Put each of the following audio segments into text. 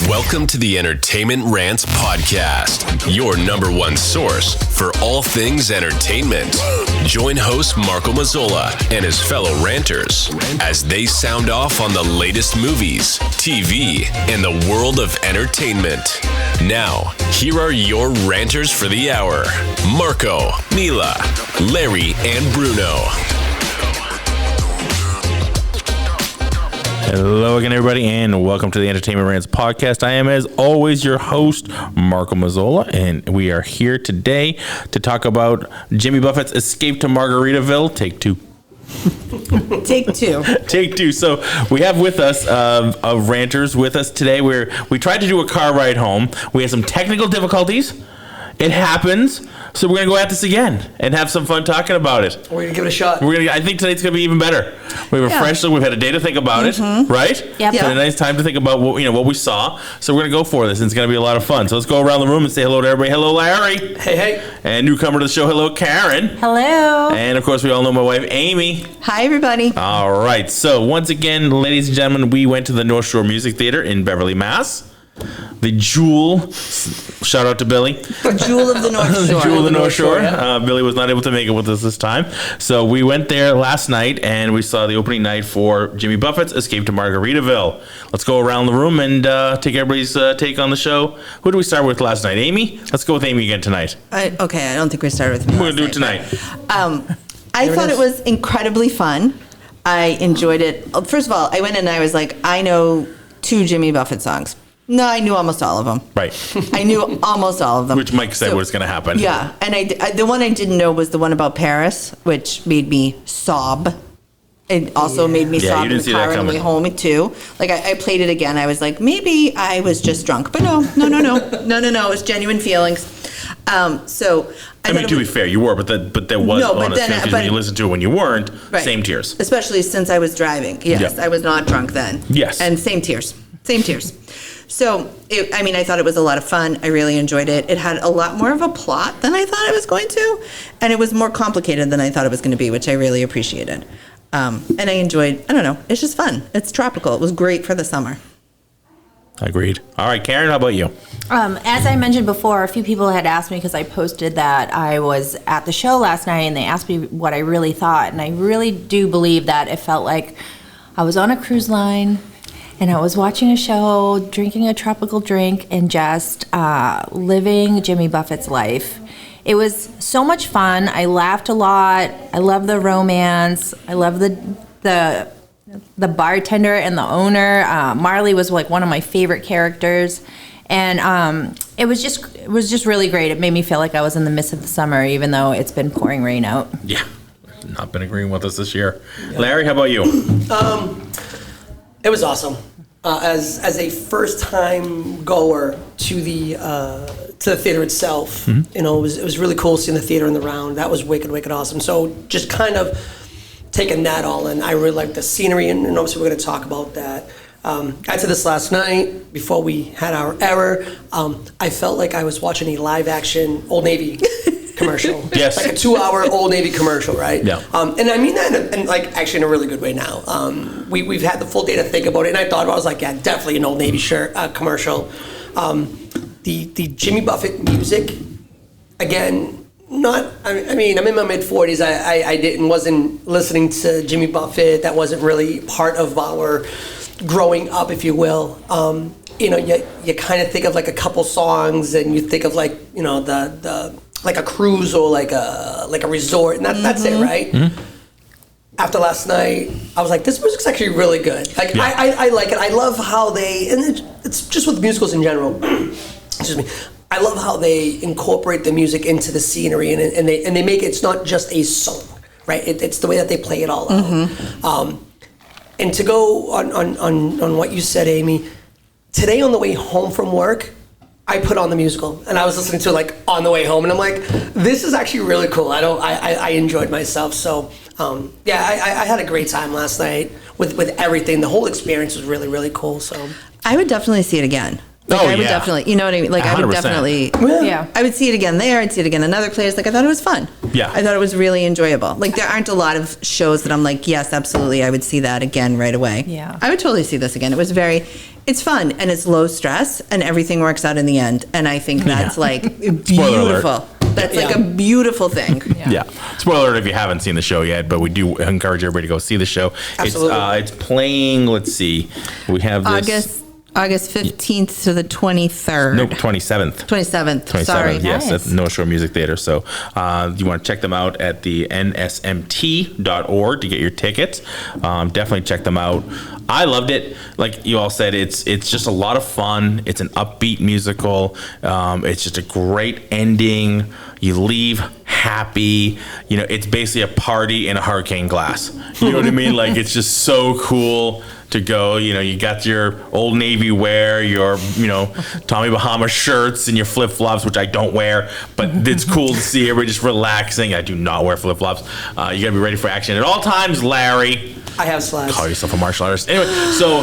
Welcome to the Entertainment Rants Podcast, your number one source for all things entertainment. Join host Marco Mazzola and his fellow ranters as they sound off on the latest movies, TV, and the world of entertainment. Now, here are your ranters for the hour, Marco, Mila, Larry, and Bruno. Hello again, everybody, and welcome to the Entertainment Rants Podcast. I am, as always, your host, Marco Mazzola, and we are here today to talk about Jimmy Buffett's Escape to Margaritaville. Take two. Take two. So we have with us ranters with us today. We tried to do a car ride home. We had some technical difficulties. It happens. So we're going to go at this again and have some fun talking about it. We're going to give it a shot. I think tonight's going to be even better. We have a fresh look. We've had a day to think about it, right? Yep. Had a nice time to think about what we saw. So we're going to go for this, and it's going to be a lot of fun. So let's go around the room and say hello to everybody. Hello, Larry. Hey. And newcomer to the show, hello, Karen. Hello. And, of course, we all know my wife, Amy. Hi, everybody. All right. So once again, ladies and gentlemen, we went to the North Shore Music Theater in Beverly, Mass. The Jewel, shout out to Billy. The Jewel of the North Shore. The Jewel of the North Shore. Billy was not able to make it with us this time. So we went there last night and we saw the opening night for Jimmy Buffett's Escape to Margaritaville. Let's go around the room and take everybody's take on the show. Who do we start with last night? Amy? Let's go with Amy again tonight. I don't think we started with me. We're going to do it tonight. I thought it was incredibly fun. I enjoyed it. First of all, I went and I was like, I know 2 Jimmy Buffett songs. No, I knew almost all of them. Right. I knew almost all of them. Which Mike said was going to happen. Yeah. And the one I didn't know was the one about Paris, which made me sob. It also made me sob in the car on the way home, too. Like, I played it again. I was like, maybe I was just drunk. But no. It was genuine feelings. So I mean, to be fair, you were, but there was honest feelings, because when you listened to it when you weren't, same tears. Especially since I was driving. Yes, yep. I was not drunk then. Yes. And same tears. So, I thought it was a lot of fun. I really enjoyed it. It had a lot more of a plot than I thought it was going to. And it was more complicated than I thought it was going to be, which I really appreciated. And I enjoyed, it's just fun. It's tropical. It was great for the summer. Agreed. All right, Karen, how about you? As I mentioned before, a few people had asked me, because I posted that I was at the show last night, and they asked me what I really thought. And I really do believe that it felt like I was on a cruise line, and I was watching a show, drinking a tropical drink, and just living Jimmy Buffett's life. It was so much fun. I laughed a lot. I love the romance. I love the bartender and the owner. Marley was like one of my favorite characters, and it was just really great. It made me feel like I was in the midst of the summer, even though it's been pouring rain out. Yeah, not been agreeing with us this year. Yeah. Larry, how about you? It was awesome. As a first time goer to the theater itself, it was really cool seeing the theater in the round. That was wicked awesome. So just kind of taking that all in. I really liked the scenery, and obviously we're going to talk about that. I said this last night before we had our error. I felt like I was watching a live action Old Navy commercial. Yes. Like a 2-hour Old Navy commercial, right? Yeah. And I mean that in actually in a really good way now. We've had the full day to think about it, and I thought about it, I was like, yeah, definitely an Old Navy shirt commercial. The Jimmy Buffett music, again, I'm in my mid-40s. I wasn't listening to Jimmy Buffett. That wasn't really part of our growing up, if you will. You kind of think of like a couple songs, and you think of like, the like a cruise or like a resort, and that's it, right? Mm-hmm. After last night, I was like, this music's actually really good. Like, yeah. I like it. I love how it's just with musicals in general. Excuse me. I love how they incorporate the music into the scenery, and they make it's not just a song, right? It's the way that they play it all out. And to go on what you said, Amy, today on the way home from work, I put on the musical, and I was listening to it like on the way home, and I'm like, this is actually really cool. I enjoyed myself. So I had a great time last night with everything. The whole experience was really, really cool. So I would definitely see it again. Like, Oh, I would yeah. definitely, you know what I mean? Like, I would 100%. definitely, Yeah. I would see it again there. I'd see it again in other places. Like, I thought it was fun. Yeah. I thought it was really enjoyable. Like, there aren't a lot of shows that I'm like, yes, absolutely, I would see that again right away. Yeah. I would totally see this again. It was it's fun and it's low stress and everything works out in the end. And I think that's like Spoiler alert. beautiful. That's like a beautiful thing. Yeah. Spoiler alert if you haven't seen the show yet, but we do encourage everybody to go see the show. Absolutely. It's playing, let's see, we have this. August 15th to the 23rd. Nope, 27th. 27th. Sorry. Yes, Nice. at North Shore Music Theater. So you want to check them out at the nsmt.org to get your tickets. Definitely check them out. I loved it. Like you all said, it's just a lot of fun. It's an upbeat musical. It's just a great ending. You leave happy. You know, it's basically a party in a hurricane glass. You know what I mean? Like, it's just so cool to go. You know, you got your Old Navy wear, your, Tommy Bahama shirts and your flip-flops, which I don't wear, but it's cool to see everybody just relaxing. I do not wear flip-flops. You got to be ready for action at all times, Larry. I have slides. Call yourself a martial artist. Anyway, so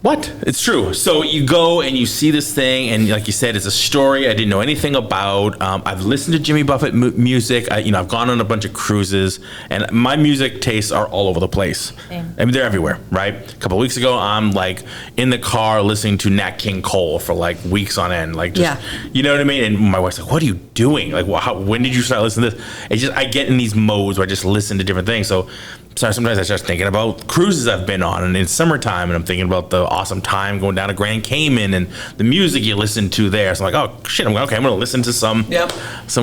what? It's true. So you go and you see this thing, and like you said, it's a story I didn't know anything about. I've listened to Jimmy Buffett music. I've gone on a bunch of cruises, and my music tastes are all over the place. Same. I mean, they're everywhere, right? A couple of weeks ago, I'm like in the car listening to Nat King Cole for like weeks on end, like just, you know what I mean? And my wife's like, "What are you doing? Like, when did you start listening to this?" It's just I get in these modes where I just listen to different things. So sometimes I start thinking about cruises I've been on, and it's summertime, and I'm thinking about the awesome time going down to Grand Cayman and the music you listen to there. So I'm like, oh shit, I'm going to listen to some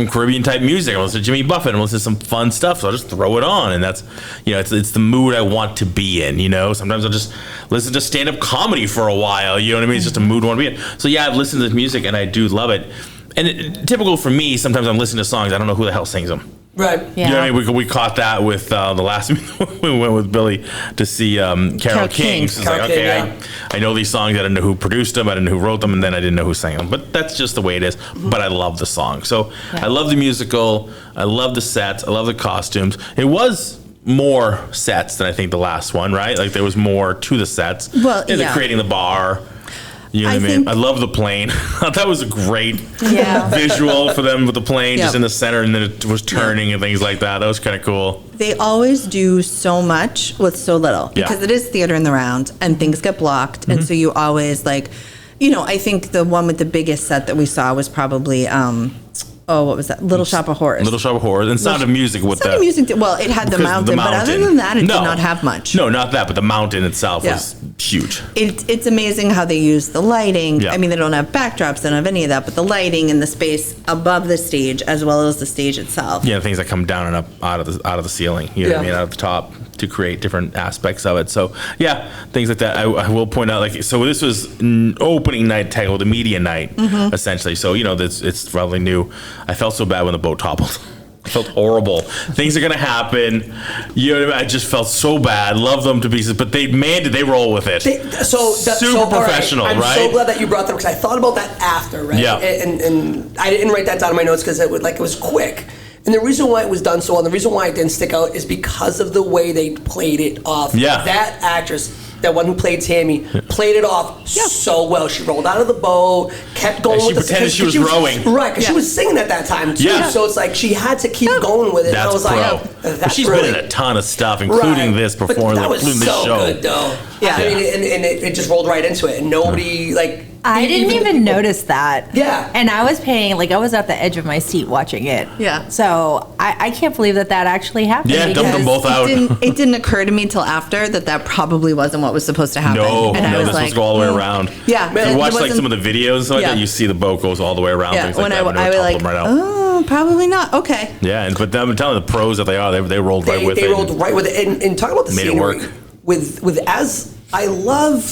Caribbean type music. I'm going to listen to Jimmy Buffett. I'm going to listen to some fun stuff. So I'll just throw it on, and that's, it's the mood I want to be in. Sometimes I'll just listen to stand up comedy for a while. You know what I mean? It's just a mood I want to be in. So yeah, I've listened to this music, and I do love it. And typical for me, sometimes I'm listening to songs I don't know who the hell sings them. Right. Yeah. You know what I mean? We caught that with the last we went with Billy to see Carole King. So it's Carole like, okay, King, I know these songs. I didn't know who produced them. I didn't know who wrote them, and then I didn't know who sang them. But that's just the way it is. But I love the song. So I love the musical. I love the sets. I love the costumes. It was more sets than I think the last one, right? Like there was more to the sets. Well, and yeah. Creating the bar. You know what I mean? think- I love the plane. That was a great Yeah. visual for them with the plane just Yep. in the center, and then it was turning and things like that. That was kind of cool. They always do so much with so little Yeah. because it is theater in the round and things get blocked. And so you always I think the one with the biggest set that we saw was probably, what was that? Little Shop of Horrors. Little Shop of Horrors and Sound of Music with Sound the of Music, well, it had the because mountain, but other than that, it did not have much. No, not that, but the mountain itself Yeah. was huge. It's amazing how they use the lighting. Yeah. I mean, they don't have backdrops, they don't have any of that, but the lighting and the space above the stage as well as the stage itself. Yeah, things that come down and up out of the ceiling. You know what I Yeah. mean, out of the top to create different aspects of it. So yeah, things like that. I will point out, so this was opening night, the media night, essentially. So it's relatively new. I felt so bad when the boat toppled. I felt horrible. Things are gonna happen. You know what I mean? I just felt so bad. Love them to pieces, but they roll with it. Super all professional, I'm right? so glad that you brought that because I thought about that after, right? Yeah. And I didn't write that down in my notes because it was quick. And the reason why it was done so well, and the reason why it didn't stick out is because of the way they played it off. Yeah. That actress, that one who played Tammy, played it off so well. She rolled out of the boat, kept going And with she the pretended she was rowing. Right, because she was singing at that time too. Yeah. So it's like she had to keep going with it. and I That's was pro. like, But that's she's really, been in a ton of stuff, including this But performance, that was including this so show. good, though. Yeah. I mean, and it just rolled right into it, and nobody I didn't the even people- notice that. Yeah. And I was I was at the edge of my seat watching it. Yeah. So I can't believe that actually happened. Yeah, dumped them because- both out. It didn't occur to me till after that probably wasn't what was supposed to happen. No, and I no, was this like, was go all the way around. Yeah, If you watch it some of the videos and stuff like Yeah. that, you see the boat goes all the way around, Yeah, things like when that. I When was they like, them right out. oh, probably not. Okay. Yeah, but I'm telling you, the pros that they are, they rolled right with they it. rolled right with it. And talk about the Made it scenery. work. With as I love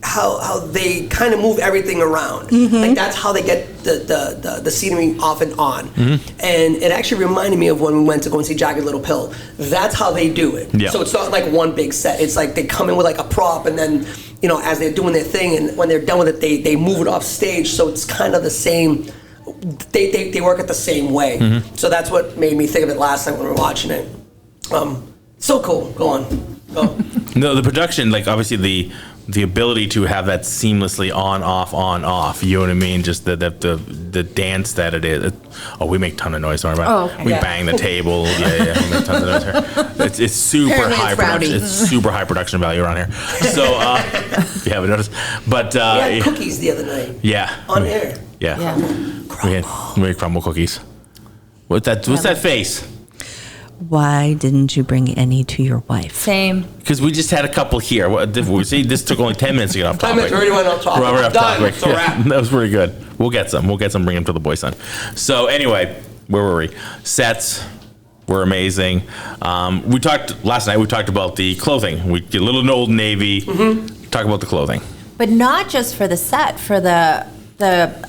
how they kind of move everything around. Like that's how they get the scenery off and on. And it actually reminded me of when we went to go and see Jagged Little Pill. That's how they do it. Yeah. So it's not like one big set. It's like they come in with like a prop, and then as they're doing their thing, and when they're done with it, they move it off stage. So it's kind of the same. They work it the same way. So that's what made me think of it last night when we were watching it. So cool. Go on. Go. No, the production, obviously the ability to have that seamlessly on, off. You know what I mean? Just the dance that it is. We make a ton of noise. Sorry about it. okay. We bang the table. Yeah. We make tons of noise here. It's super Apparently high it's rowdy. production. It's super high production value around here. So, if you haven't noticed. But, We had cookies the other night. yeah. On air. Yeah. We had crumble cookies. What's that face? Why didn't you bring any to your wife? Same. Because we just had a couple here. See, this took only 10 minutes to get off 10 topic. minutes, we already went off topic. Right off Done. topic. It's a wrap. That was pretty good. We'll get some. Bring them to the boys' son. So anyway, where were we? Sets were amazing. We talked last night. We talked about the clothing. We did a little Old Navy. Talk about the clothing. But not just for the set, for the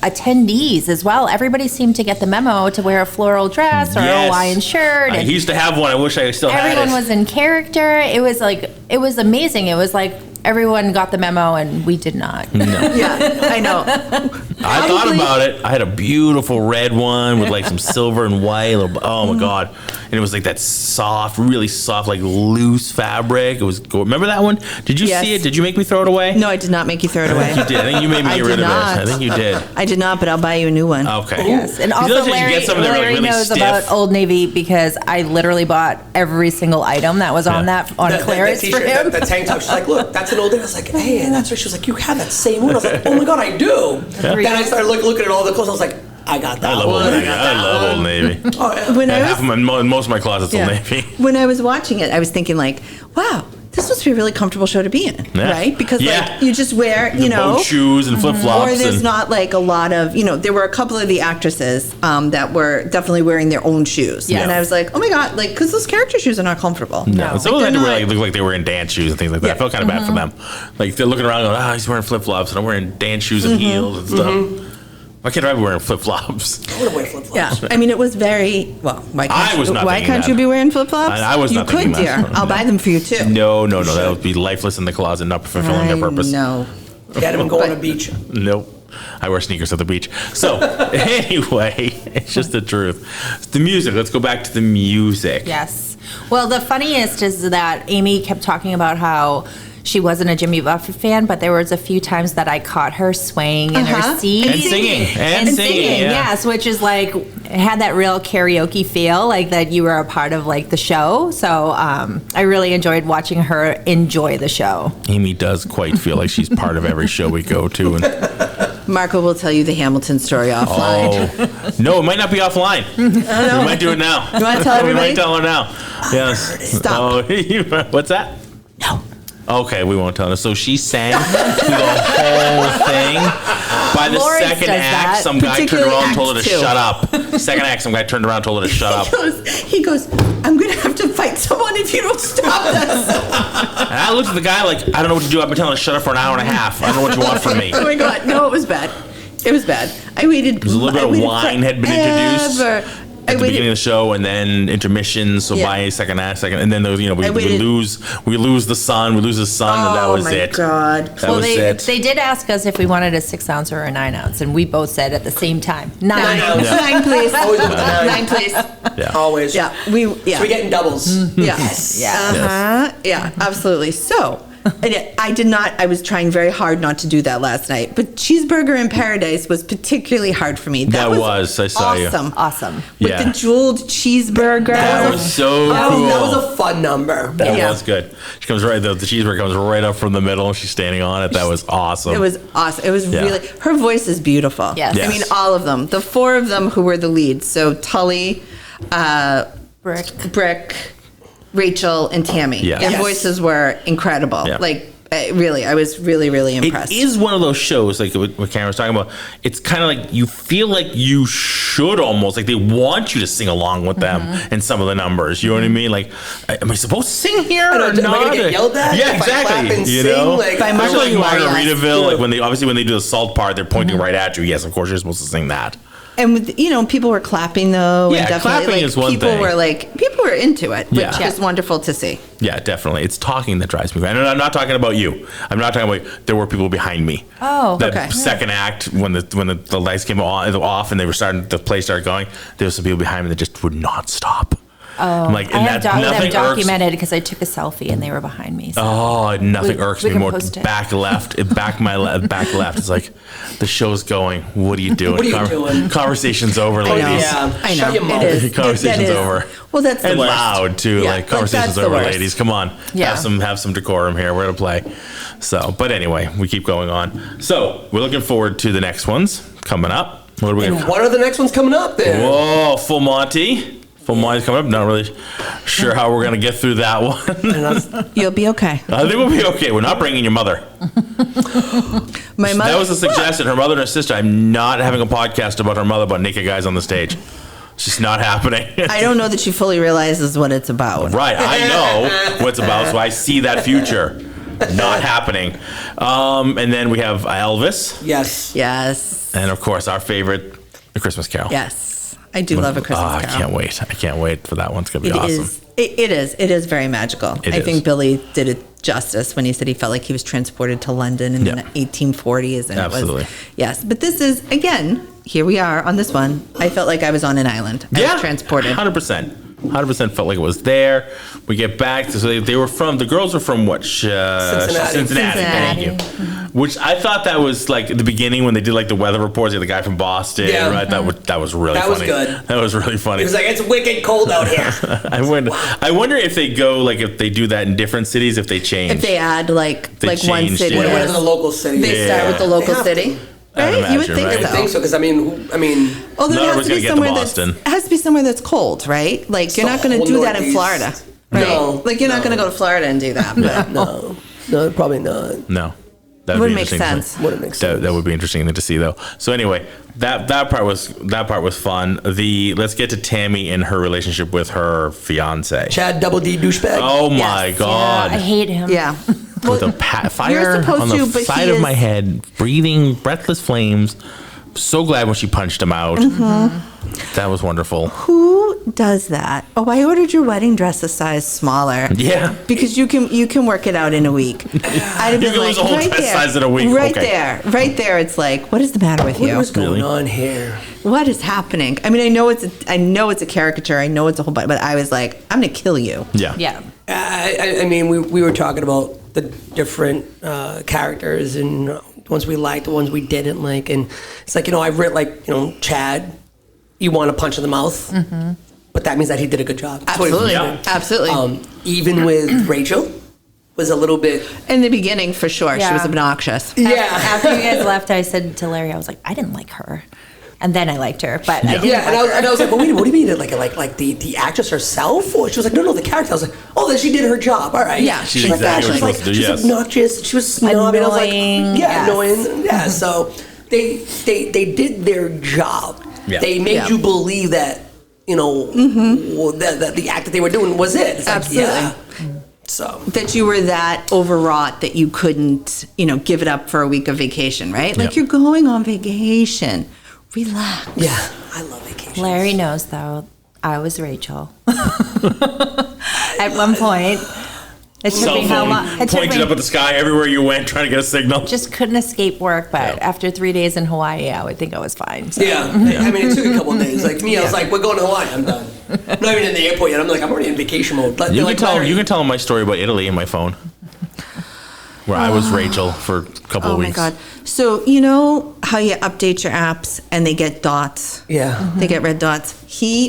attendees as well. Everybody seemed to get the memo to wear a floral dress or a Hawaiian shirt. I and used to have one. I wish I still had it. everyone was in character. It was amazing. It was like everyone got the memo and we did not. Yeah, I know. I thought about it. I had a beautiful red one with like some silver and white. Oh my God. And it was like that soft, really soft, like loose fabric. It was remember that one? Did you Yes. see it? Did you make me throw it away? No, I did not make you throw it away. You did. I think you made me I get rid did of not. it. I think you did. I did not, but I'll buy you a new one. Okay. Yes, and You also know, you Larry, get some that are, like, Larry really knows stiff. about Old Navy because I literally bought every single item that was on Yeah. that on clearance for t-shirt, him. the tank top. She's like, look, that's an Old Navy. I was like, hey, and that's right. She was like, you have that same one. I was like, oh my God, I do. Then I started looking at all the clothes. I was like, I got that I love one. Old Navy. got I that love one. Old Navy. Oh, yeah. When I Half was, of most of my closet's Old Navy. when I was watching it, I was thinking like, wow, this must be a really comfortable show to be in, Yeah. right? Because Yeah. like you just wear, you know, Boat shoes and flip flops. or there's not like a lot of, there were a couple of the actresses that were definitely wearing their own shoes. Yeah. And I was like, oh my God, like, because those character shoes are not comfortable. No, some of Like, them they're look like they were in dance shoes and things like that. I Yeah. felt kind of bad for them. Like they're looking around going, he's wearing flip flops and I'm wearing dance shoes and heels and stuff. Why can't I be wearing flip flops? I would have wear flip flops. Yeah, I mean, it was very well. Why can't, I was not why thinking can't that. you be wearing flip flops? I was you not could, thinking dear. that. I'll buy them for you too. No. That would be lifeless in the closet, not fulfilling their purpose. No. Get him going on a beach. Nope. I wear sneakers at the beach. So anyway, it's just the truth. The music. Let's go back to the music. Yes. Well, the funniest is that Amy kept talking about how she wasn't a Jimmy Buffett fan, but there was a few times that I caught her swaying in her seat. And singing. And singing, yeah. Yes, which is like, it had that real karaoke feel, like that you were a part of like the show. So I really enjoyed watching her enjoy the show. Amy does quite feel like she's part of every show we go to. And Marco will tell you the Hamilton story offline. no, it might not be offline. We might do it now. You want to tell We everybody? might tell her now. Yes. Stop. Oh, what's that? No. Okay, we won't tell her. So she sang through the whole thing. By the Lawrence second does act, that, some guy turned particularly around and told her to act two. shut up. Second act, some guy turned around and told her to shut up. He goes, I'm going to have to fight someone if you don't stop this. And I looked at the guy like, I don't know what to do. I've been telling her to shut up for an hour and a half. I don't know what you want from me. Oh my God. No, it was bad. It was bad. I waited. There's a little bit of wine had been introduced at the beginning of the show, and then intermissions. So Yeah. by second act, and then those, we waited- lose the sun, and that was it. Oh my God. That was it. They did ask us if we wanted a 6 ounce or a 9 ounce, and we both said at the same time, 9 Nine, ounce. Yeah. nine, please. Always with the nine. Nine, please. Yeah. Always. Yeah, So we getting doubles. Yeah. Yeah. Yeah, absolutely. So, and yet I was trying very hard not to do that last night, but Cheeseburger in Paradise was particularly hard for me. That was, I saw you. Awesome. With Yeah. the jeweled cheeseburger. That was so That cool. was a fun number. That Yeah. was good. She comes right, the cheeseburger comes right up from the middle, and she's standing on it. That was awesome. It was awesome. It was Yeah. really, her voice is beautiful. Yes. I mean, Yes. all of them. The four of them who were the leads. So Tully, Brick, Rachel, and Tammy. Yes. Their Yes. voices were incredible. Yeah. Like, really, I was really, really impressed. It is one of those shows, like what Karen was talking about. It's kind of like you feel like you should almost, like they want you to sing along with them in some of the numbers. You know what I mean? Like, am I supposed to sing here I know, or am I not? gonna get yelled at Yeah, if I clap exactly. and You sing? know, Like, By It's Marshall, like you are, yes. Margaritaville, like when they do the salt part, they're pointing right at you. Yes, of course you're supposed to sing that. And with, people were clapping though. Yeah, and definitely, clapping is one people thing. People were into it, which Yeah. is wonderful to see. Yeah, definitely. It's talking that drives me crazy. And I'm not talking about you. I'm not talking about. There were people behind me. Oh, That okay. second act, when the lights came off and the play started going, there was some people behind me that just would not stop. I'm like, I and have that nothing them irks. documented because I took a selfie and they were behind me. So. Oh, nothing We- irks we me can more. post it. Back left, back left. It's like the show's going. What are you doing? What are you doing? Conversation's over, know. ladies. Yeah. I know. Shut your mouth. It is. Conversation's That is- over. Well, that's the And worst. loud too. Yeah, Like conversation's that's the over, worst. ladies. Come on. Yeah. Have some decorum here. We're gonna play. So, but anyway, we keep going on. So we're looking forward to the next ones coming up. What are we And gonna? what are the next ones coming up there? Whoa, Full Monty. Full Monty's coming up. Not really sure how we're gonna get through that one. You'll be okay. I think we'll be okay. We're not bringing your mother. My mother. That was a suggestion. Her mother and her sister. I'm not having a podcast about her mother about naked guys on the stage. It's just not happening. I don't know that she fully realizes what it's about. Right. I know what it's about, so I see that future. Not happening. And then we have Elvis, Yes. Yes. and of course our favorite, A Christmas Carol. Yes. I do love A Christmas I Carol. can't wait. I can't wait for that one. It's gonna be It awesome. is. It is. It is very magical. It I is. think Billy did it justice when he said he felt like he was transported to London in Yeah. the 1840s. And Absolutely. It was, yes. But this is, again, here we are on this one. I felt like I was on an island. I was transported. 100%. 100% felt like it was there. We get back to, so they were from, the girls were from what? Cincinnati. Thank you. Which I thought that was like at the beginning when they did like the weather reports. They had the guy from Boston. Yeah. Right? That was really That was funny. good. That was really funny. He was like, it's wicked cold out here. I wonder if they go like if they do that in different cities if they change. If they add like They one changed city, it. What Yeah. are the local cities? they start with the They local have to. city. I'd Right? You would imagine, think right? I so. think so, because I mean, Although Not it has everyone's to gonna be get to somewhere Boston. it has to be somewhere that's cold, right? Like you're the not going to whole do that in Northeast. Florida, right? No, Like you're not going to go to Florida and do that. But no, probably not. No. That Wouldn't be make interesting to sense. see. Wouldn't make sense. That would be interesting to see though. So anyway, that part was fun. Let's get to Tammy and her relationship with her fiance. Chad Double D douchebag. Oh my Yes. god. I hate him. yeah. With a fire supposed on the to, but side he of my is- head, breathing breathless flames. So glad when she punched him out. Mm-hmm. That was wonderful. Who does that? Oh, I ordered your wedding dress a size smaller. Yeah. Because you can work it out in a week. I'd have You been can lose a whole dress size in a week. Right Okay. there. It's like, what is the matter with you? What's going Really? on here? What is happening? I mean, I know it's a caricature. I know it's a whole, but I was like, I'm gonna kill you. Yeah. Yeah. I mean, we were talking about the different characters and the ones we liked, the ones we didn't like, and it's like, I've written like, Chad, you want to punch in the mouth, but that means that he did a good job. That's what he was Absolutely, doing. absolutely. Even with Rachel, was a little bit. In the beginning, for sure, she Yeah. was obnoxious. Yeah. After you guys left, I said to Larry, I was like, I didn't like her. And then I liked her, but I didn't Yeah, like and her. I was like, well, wait, what do you mean? Like the actress herself? Or she was like, no, the character. I was like, oh, then she did her job. All right. Yeah. She's She's like that. exactly She was what like, she's supposed to do, she's yes. obnoxious. She was snobby. And I was like, Annoying, yeah, yes. annoying. Yeah. So they did their job. Yeah. They made Yeah. you believe that, that the act that they were doing was it. It's like, Absolutely. yeah. So. That you were that overwrought that you couldn't, give it up for a week of vacation, right? Like Yeah. you're going on vacation. Relax. Yeah, I love vacation. Larry knows, though, I was Rachel. At one point, it took Cell me how phone long? It took pointed me, up at the sky everywhere you went trying to get a signal. just couldn't escape work, but Yeah. after 3 days in Hawaii, I would think I was fine. So. Yeah. I mean, it took a couple of days. Like me, I was like, we're going to Hawaii. I'm done. I'm not even in the airport yet. I'm like, I'm already in vacation mode. Like, You they're can like, tell Larry, you can tell them my story about Italy in my phone. Where I was Rachel for a couple Oh of my weeks. God. So, you know how you update your apps and they get dots? Yeah. They get red dots.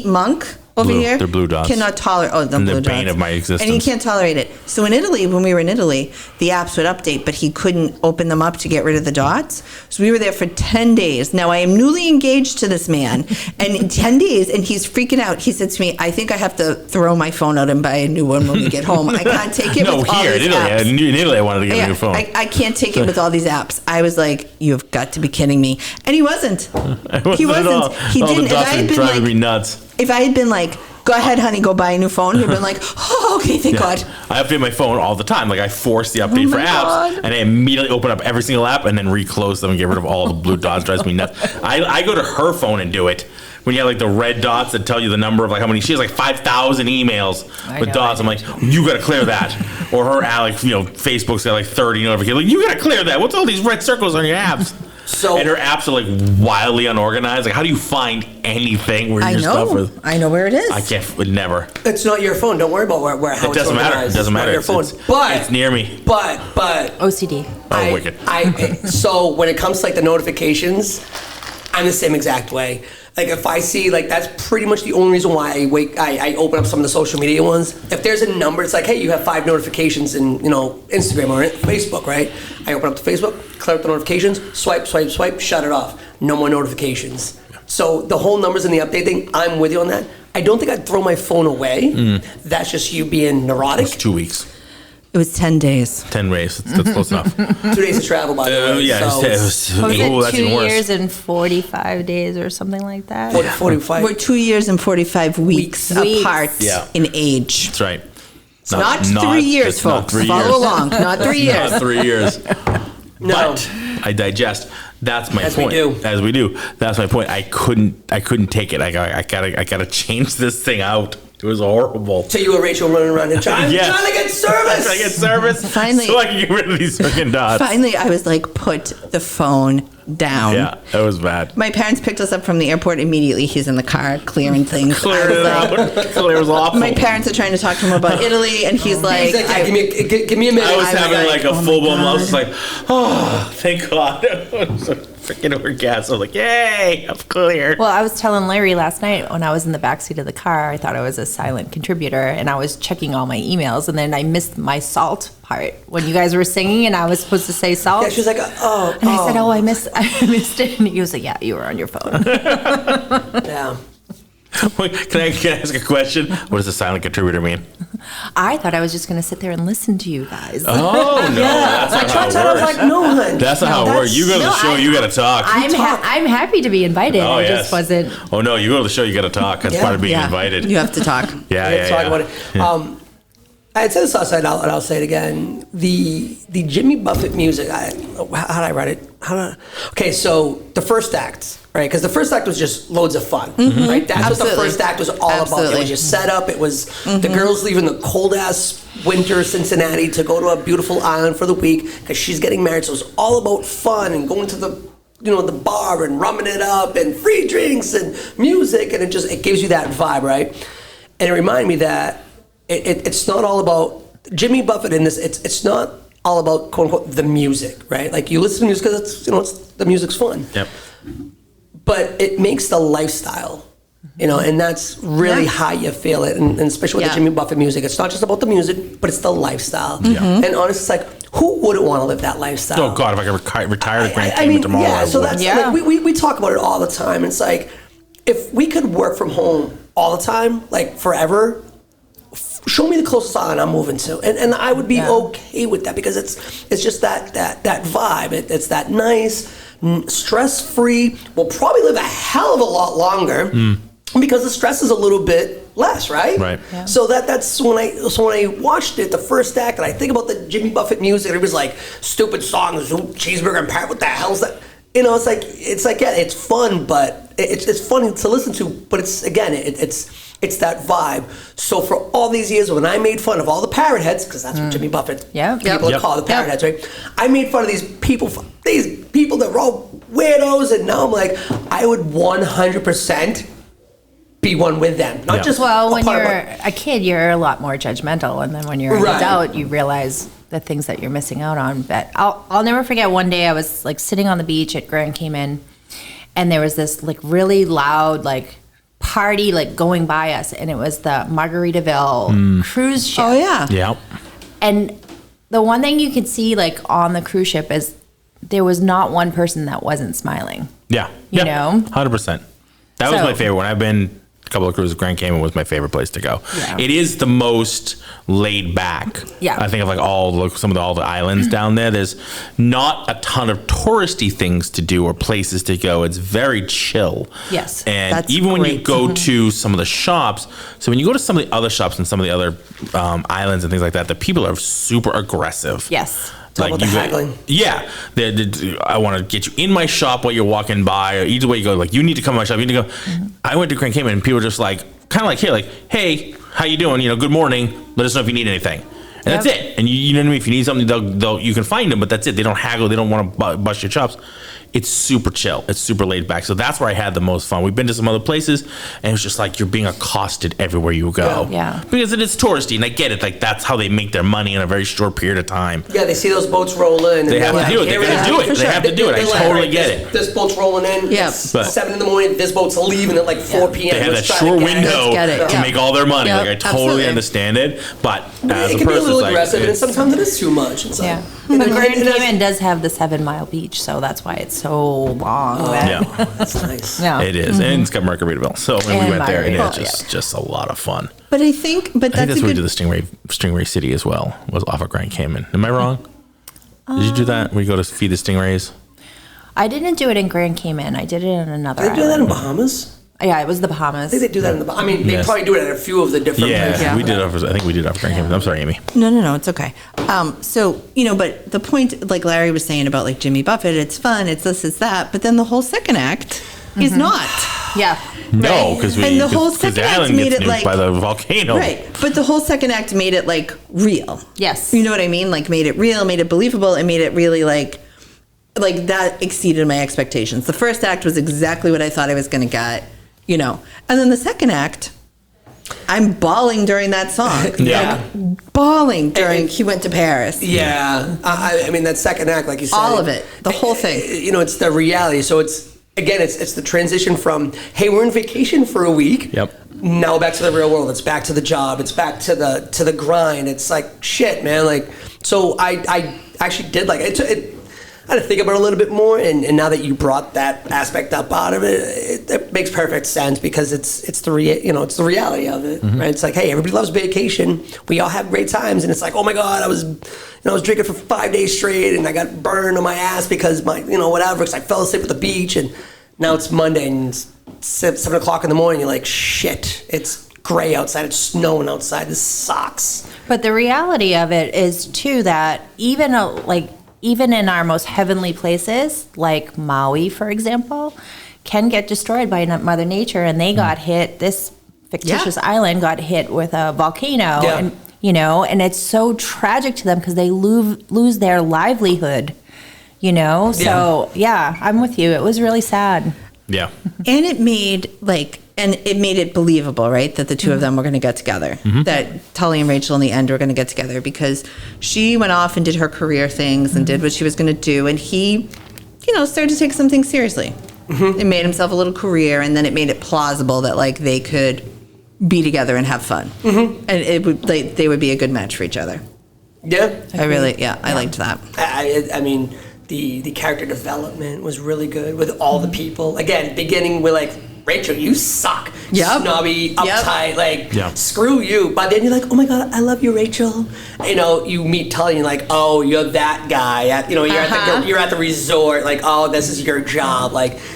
Monk over Blue. here, They're blue dots. cannot tolerate. Oh, the And blue the dots. bane of my And he existence. can't tolerate it. So in Italy, when we were in Italy, the apps would update, but he couldn't open them up to get rid of the dots. So we were there for 10 days. Now I am newly engaged to this man, and in 10 days, and he's freaking out. He said to me, "I think I have to throw my phone out and buy a new one when we get home. I can't take it No, with all here in these Italy. apps." In Italy, I wanted to get a Yeah, new phone. I can't take it with all these apps. I was like, "You've got to be kidding me!" And he wasn't. He Wasn't at all. wasn't. He All didn't. the If dots I had are been driving like, me nuts. if I had been like, "Go ahead, honey, go buy a new phone," he'd been like, "Oh, okay, thank God." I update my phone all the time. Like I force the update for my apps, God. and I immediately open up every single app and then reclose them and get rid of all the blue dots. Drives me nuts. I go to her phone and do it. When you have like the red dots that tell you the number of like how many, she has like 5,000 emails with know, dots. I I'm like, you gotta clear that. Or her, like, Facebook's got like 30 notifications. Like, you gotta clear that. What's all these red circles on your apps? So- and her apps are like wildly unorganized. Like, how do you find anything where I your stuff know. is? I know where it is. I can't. Would never. It's not your phone. Don't worry about how It doesn't matter. It doesn't matter. Your phone. But it's near me. But OCD. Oh, wicked. So when it comes to like the notifications, I'm the same exact way. Like if I see, like, that's pretty much the only reason why I open up some of the social media ones. If there's a number, it's like, hey, you have 5 notifications in, Instagram or Facebook, right? I open up the Facebook, clear up the notifications, swipe, shut it off. No more notifications. So the whole numbers in the update thing, I'm with you on that. I don't think I'd throw my phone away. That's just you being neurotic. It's 2 weeks. It was 10 days. 10 days. That's close enough. 2 days of travel, by the way. Yeah. So It was, What was oh, it, that's 2 even worse. years and 45 days or something like that? 45. We're 2 years and 45 weeks Weeks. apart Yeah. in age. That's right. Not 3 years, it's not folks. 3 Follow years. along. Not 3 years. Not 3 years. No. But I digest. That's my As we point. do. As we do. That's my point. I couldn't take it. I gotta change this thing out. It was horrible. So you and Rachel running around and trying to get service. I get service. Finally. So I can get rid of these freaking dots. Finally, I was like, put the phone down. Yeah, that was bad. My parents picked us up from the airport immediately. He's in the car clearing things. Cleared I was it like- out. Clears awful. My parents are trying to talk to him about Italy, and he's like, He's like, yeah, give me a minute. I was I was having like like, a oh my full blown. I God. was just like, oh, thank God. It was a freaking orgasm. I was like, yay, I'm cleared. Well, I was telling Larry last night when I was in the backseat of the car, I thought I was a silent contributor and I was checking all my emails and then I missed my salt part when you guys were singing and I was supposed to say salt. Yeah, she was like, oh. And I said, I missed it. And he was like, yeah, you were on your phone. Yeah. Wait, can I ask a question? What does a silent contributor mean? I thought I was just going to sit there and listen to you guys. Oh, no. That's I not tried how to, it I was works. like, no, hun. That's not how it works. You go to the show, you got to talk. I'm happy to be invited. Oh, I yes. just wasn't. Oh, no, you go to the show, you got to talk. That's Yeah. part of being yeah, invited. you have to talk. Yeah, Let's yeah, talk yeah. about it. Yeah. I had said this last night, and I'll say it again. The Jimmy Buffett music. How did I write it? Okay, so the first act, right? Because the first act was just loads of fun, right? That's what the Absolutely. first act was all about. It Absolutely. was just set up. It was the girls leaving the cold ass winter Cincinnati to go to a beautiful island for the week because she's getting married. So it was all about fun and going to the bar and rumming it up and free drinks and music, and it gives you that vibe, right? And it reminded me that. It's not all about Jimmy Buffett in this. It's not all about quote unquote the music, right? Like you listen to music because it's the music's fun. Yep. But it makes the lifestyle, and that's really Yeah. how you feel it, and especially with Yeah. the Jimmy Buffett music. It's not just about the music, but it's the lifestyle. Yeah. And honestly, it's like who wouldn't want to live that lifestyle? Oh, God, if I could retire to Grand Cayman tomorrow, yeah. I So would. that's Yeah. like we talk about it all the time. It's like if we could work from home all the time, like forever. Show me the closest island I'm moving to, and I would be Yeah. okay with that because it's just that vibe. It's that nice, stress free. We'll probably live a hell of a lot longer because the stress is a little bit less, right? Right. Yeah. So that's when I watched it, the first act, and I think about the Jimmy Buffett music. And it was like stupid songs, cheeseburger and parrot. What the hell's that? It's like yeah, it's fun, but it's funny to listen to. But it's that vibe. So for all these years, when I made fun of all the parrot heads, because that's what Jimmy Buffett Yeah. people Yep. call the parrot heads, right? I made fun of these people that were all weirdos, and now I'm like, I would 100% be one with them, not Yeah. just Well, a when part of you're a kid, you're a lot more judgmental, and then when you're an Right. adult, you realize the things that you're missing out on. But I'll never forget one day I was like sitting on the beach at Grand Cayman, and there was this like really loud like party like going by us, and it was the Margaritaville cruise ship. Oh, yeah. Yeah. And the one thing you could see like on the cruise ship is there was not one person that wasn't smiling. Yeah. You Yep. know? 100%. That was So- my favorite one. I've been a couple of cruises. Grand Cayman was my favorite place to go. Yeah. It is the most laid back. Yeah. I think of like all the islands down there. There's not a ton of touristy things to do or places to go. It's very chill. Yes. And That's even when you great. go to some of the shops, so when you go to some of the other shops and some of the other islands and things like that, the people are super aggressive. Yes. Talk about the you go- haggling. Yeah, I want to get you in my shop while you're walking by, or either way you go. Like you need to come to my shop. You need to go. I went to Grand Cayman, and people were just like, kind of like, hey, how you doing? Good morning. Let us know if you need anything. and that's it. And you know what I mean. If you need something, they'll you can find them, but that's it. They don't haggle. They don't want to bust your chops. It's super chill. It's super laid back. So that's where I had the most fun. We've been to some other places, and it was just like you're being accosted everywhere you go. Yeah. Because it is touristy, and I get it. Like that's how they make their money in a very short period of time. Yeah, they see those boats roll in. They have to do it. They're going to do it. They have to do it. I totally get it. This boat's rolling in. Yeah. It's 7 in the morning. This boat's leaving at like 4 p.m. They have that Let's try short to get it. window to make all their money. Yep, Like I totally absolutely. understand it, but as It a can be a person, little like aggressive, and sometimes it is too much. It's like, Yeah. and But then- Grand and that's- Cayman does have the 7-mile beach, so that's why it's so long. yeah. That's nice. Yeah. It is, and it's got Margaritaville. So when we And went there, and Margaritaville, it's just a lot of fun. But I think I think that's that's a where we good. did the Stingray City as well. Was off of Grand Cayman. Am I wrong? Did you do that? Where you go to feed the stingrays? I didn't do it in Grand Cayman. I did it in another They do that island. in Bahamas. Yeah, it was the Bahamas. I think they do that in the. I mean, they Yes. probably do it at a few of the different places. Yeah, we did. I think we did off of Grand Cayman. I'm sorry, Amy. No, it's okay. So, but the point, like Larry was saying about like Jimmy Buffett, it's fun, it's this, it's that, but then the whole second act is not. Yeah. No, because And the whole the second act island made gets it nuked like- by the volcano. Right. But the whole second act made it like real. Yes. You know what I mean? Like made it real, made it believable, and made it really like that exceeded my expectations. The first act was exactly what I thought I was going to get, And then the second act, I'm bawling during that song. Yeah. Bawling during he went to Paris. Yeah, I mean that second act, like you said, All of it. The whole thing. It's the reality. So it's the transition from hey, we're on vacation for a week. Yep. Now back to the real world. It's back to the job. It's back to the grind. It's like shit, man. Like so, I actually did like it. I had to think about it a little bit more, and now that you brought that aspect up out of it, it makes perfect sense because it's the reality of it, right? It's like, hey, everybody loves vacation. We all have great times, and it's like, oh my god, I was drinking for 5 days straight, and I got burned on my ass because whatever, because I fell asleep at the beach, and now it's Monday and it's 7 o'clock in the morning. You're like, shit, it's gray outside, it's snowing outside. This sucks. But the reality of it is too that even in our most heavenly places, like Maui, for example, can get destroyed by Mother Nature, and they got hit. This fictitious island got hit with a volcano, Yeah. and it's so tragic to them because they lose their livelihood. So yeah, I'm with you. It was really sad. Yeah. And it made it believable, right? That the two of them were going to get together. That Tully and Rachel in the end were going to get together because she went off and did her career things and did what she was going to do. And he, started to take some things seriously. It made himself a little career, and then it made it plausible that they could be together and have fun. And they would be a good match for each other. Yeah, I liked that. I mean, the character development was really good with all the people. Again, beginning with Rachel, you suck. Yep. Snobby, uptight, Yeah. screw you. But then you're like, oh my god, I love you, Rachel. You meet Tully and you're like, oh, you're that guy. You're at the resort. Oh, this is your job.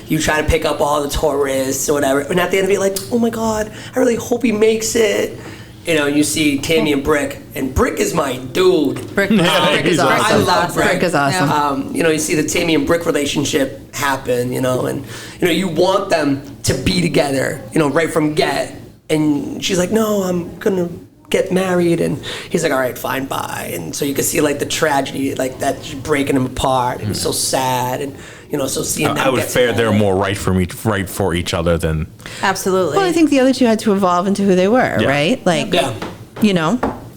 You try to pick up all the tourists or whatever. And at the end of it, you're like, oh my god, I really hope he makes it. You see Tammy and Brick, and Brick is my dude. Brick he's is awesome. awesome. I love Brick. Brick is awesome. You see the Tammy and Brick relationship happen, and you want them to be together, right from get. And she's like, no, I'm gonna get married, and he's like, all right, fine, bye. And so you can see the tragedy, that breaking him apart, and he's so sad, and so seeing them I would get fare they're together. more right for each other than. Absolutely. Well, I think the other two had to evolve into who they were, Yeah. right? Yeah.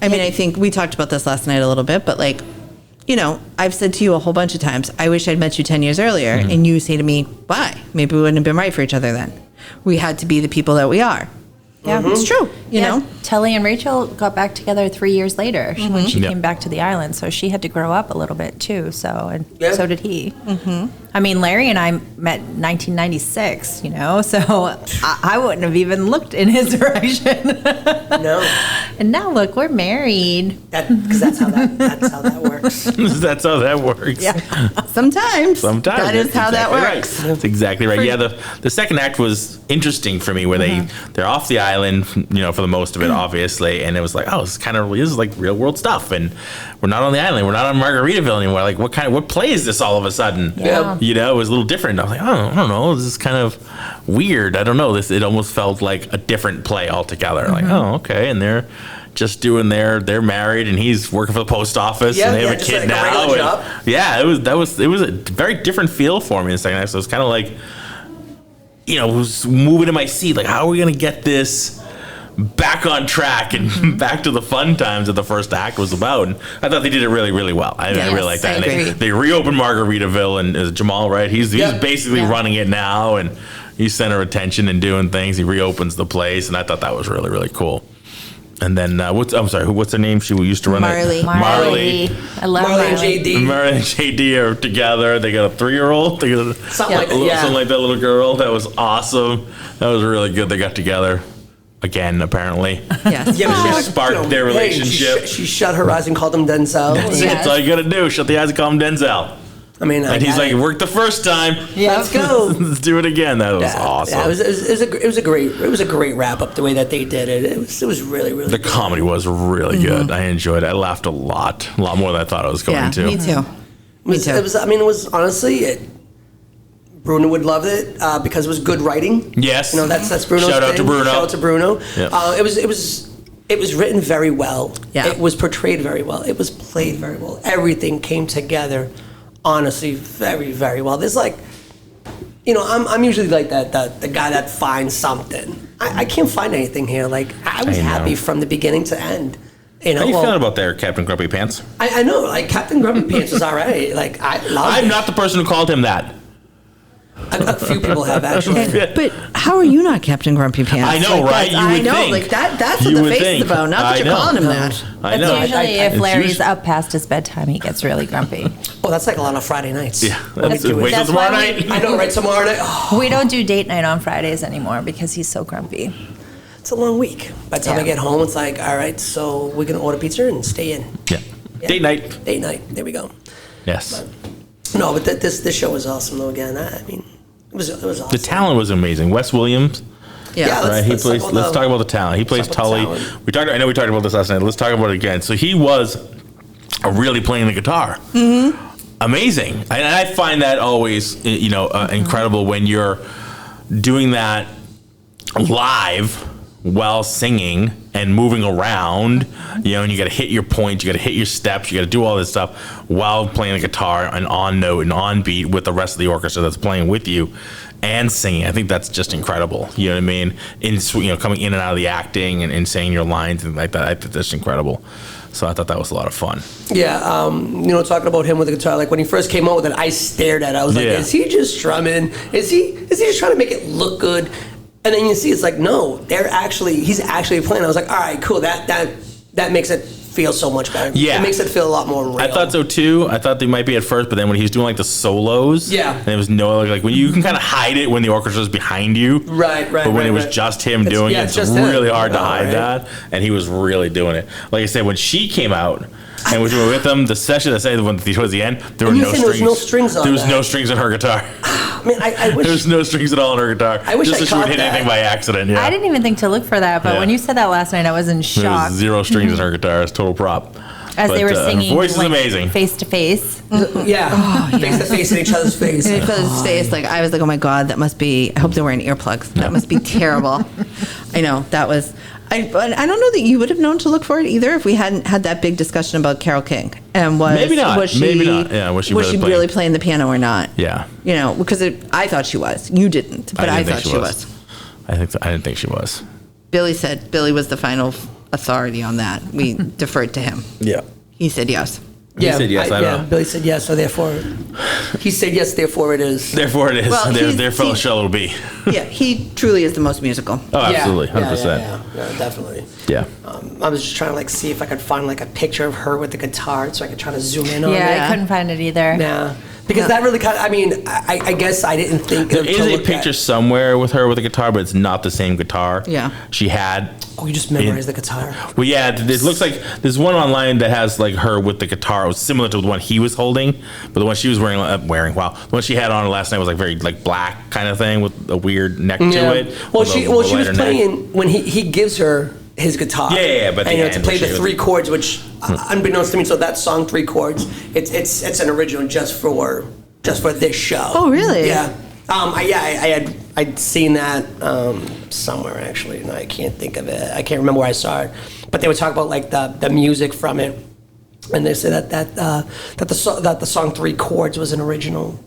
I mean, I think we talked about this last night a little bit, but I've said to you a whole bunch of times, I wish I'd met you 10 years earlier. And you say to me, why? Maybe we wouldn't have been right for each other then. We had to be the people that we are. Yeah, It's true, you know? Tully and Rachel got back together 3 years later when she Yeah. came back to the island. So she had to grow up a little bit too. So Yeah. so did he. I mean, Larry and I met in 1996. So I wouldn't have even looked in his direction. No, And now look, we're married. because that's how that works. That's how that works. Sometimes. Sometimes That is that's how that exactly works. Right. That's exactly right. Yeah, the second act was interesting for me, where they're off the island, for the most of it, obviously, and it was like, oh, this is like real world stuff, and we're not on the island, we're not on Margaritaville anymore. Like, what play is this all of a sudden? Yeah. It was a little different. I was like, oh, I don't know, this is kind of weird. I don't know. It almost felt like a different play altogether. Like, oh, okay, and they're just doing they're married and he's working for the post office and they have a just kid like a regular now. job. It was a very different feel for me in the second act. So it's kind of like, was moving in my seat. Like, how are we going to get this back on track and back to the fun times that the first act was about? And I thought they did it really, really well. I really like that. I agree. They reopened Margaritaville and Jamal, right? He's basically running it now and he's center of attention and doing things. He reopens the place, and I thought that was really, really cool. And then what's her name? She used to run Marley. it. Marley. I love Marley and Marley. JD. Marley and JD are together. They got a 3-year-old. They got Something like that, something like that little girl. That was awesome. That was really good. They got together again, apparently. Yes. Yeah, but she Sparked their relationship. She shut her eyes and called him Denzel. That's it. That's all you gotta do. Shut the eyes and call him Denzel. I mean, And he's like, it worked the first time. let's go. Let's do it again. That was awesome. Yeah, it was a great wrap up the way that they did it. It was really, really The good. comedy was really good. I enjoyed it. I laughed a lot more than I thought I was going Yeah, to. me too. It was honestly, Bruno would love it because it was good writing. Yes. That's Bruno's Shout out thing. to Bruno. Shout out to Bruno. Yeah. It was written very well. Yeah. It was portrayed very well. It was played very well. Everything came together, honestly, very, very well. There's like, I'm usually like the guy that finds something. I can't find anything here. Like, I was I know. happy from the beginning to end. How you feeling about there, Captain Grumpy Pants? I know, like Captain Grumpy Pants was all right. Like I love I'm it. not the person who called him that. A few people have actually. But how are you not Captain Grumpy Pants? I know, right? You I would know, think. like that's what You the would face think. is about. Not that I you're know. calling him that. I It's know. usually if it's Larry's usually- up past his bedtime, he gets really grumpy. Oh, that's like a lot of Friday nights. Yeah. Let me That's, do it. wait till That's tomorrow why night. I know, right? Tomorrow night. Oh, We don't do date night on Fridays anymore because he's so grumpy. it's a long week. By the time I Yeah. get home, it's like, all right, so we're gonna order pizza and stay in. Yeah. Date night. Date night. There we go. Yes. No, but this show was awesome though. Again, I mean, it was awesome. The talent was amazing. Wes Williams. Yeah. Yeah, Right, Let's talk about let's the- talk about the talent. He plays talk about Tully. the talent. I know we talked about this last night. Let's talk about it again. So he was really playing the guitar. Mm-hmm. Amazing. And I find that always, incredible when you're doing that live while singing and moving around, and you got to hit your points, you got to hit your steps, you got to do all this stuff while playing the guitar and on note and on beat with the rest of the orchestra that's playing with you and singing. I think that's just incredible. You know what I mean? Coming in and out of the acting and saying your lines and like that. I think that's incredible. So I thought that was a lot of fun. Yeah, talking about him with the guitar, like when he first came out with it, I stared at it. I was like, Yeah. is he just strumming? Is he just trying to make it look good? And then you see, it's like, no, he's actually playing. I was like, all right, cool. That makes it feel so much better. Yeah. It makes it feel a lot more real. I thought so too. I thought they might be at first, but then when he was doing like the solos, Yeah. and it was like when you can kind of hide it when the orchestra's behind you, Right. But when it was right. just him It's- doing yeah, it, it's it's just him. really hard to I know, hide right? that, and he was really doing it. Like I said, when she came out. And we were with them. The session, I say, towards the end, there were And you no said strings. there was no strings on There was that. no strings on her guitar. Man, I wish. There was no strings at all on her guitar. I wish Just I so she would caught hit that. anything by accident. Yeah. I didn't even think to look for that, but Yeah. when you said that last night, I was in There was shock. zero strings on her guitar. It's total prop. As they But, were singing, her voice is like, amazing. face to face. Yeah, face to face in each other's face. And because his face, like I was like, oh my god, that must be. I hope they're wearing earplugs. That must be terrible. I know that was. But I don't know that you would have known to look for it either if we hadn't had that big discussion about Carole King and Maybe not. Was she, Maybe not. Yeah, was she really really playing the piano or not? Yeah. Because I thought she was. You didn't, but I didn't think thought she was. I didn't think she was. Billy was the final authority on that. We deferred to him. Yeah. He said yes. He said yes, I don't know. Billy said yes, so therefore, he said yes, therefore it is. Therefore, it is. Well, Their fellow shell will be. Yeah, he truly is the most musical. Oh, absolutely, Yeah, 100%. yeah, definitely. Yeah. I was just trying to see if I could find a picture of her with the guitar, so I could try to zoom in on it. Yeah, I couldn't find it either. Yeah, because that really kind of. I guess I didn't think There to is a look picture at. somewhere with her with a guitar, but it's not the same guitar. Yeah. She had. Oh, you just memorized the guitar. Well, yeah, it looks like there's one online that has like her with the guitar. It was similar to the one he was holding, but the one she was wearing, the one she had on last night was like very like black kind of thing with a weird neck to it. Well, with she a was lighter neck. playing when he gives her his guitar. Yeah, but and, the to end, play she the was- 3 chords, which unbeknownst to me, so that song 3 chords, it's an original just for this show. Oh, really? Yeah. I'd seen that somewhere actually, and I can't think of it. I can't remember where I saw it. but they would talk about like the music from it, and they said that the song Three Chords was an original.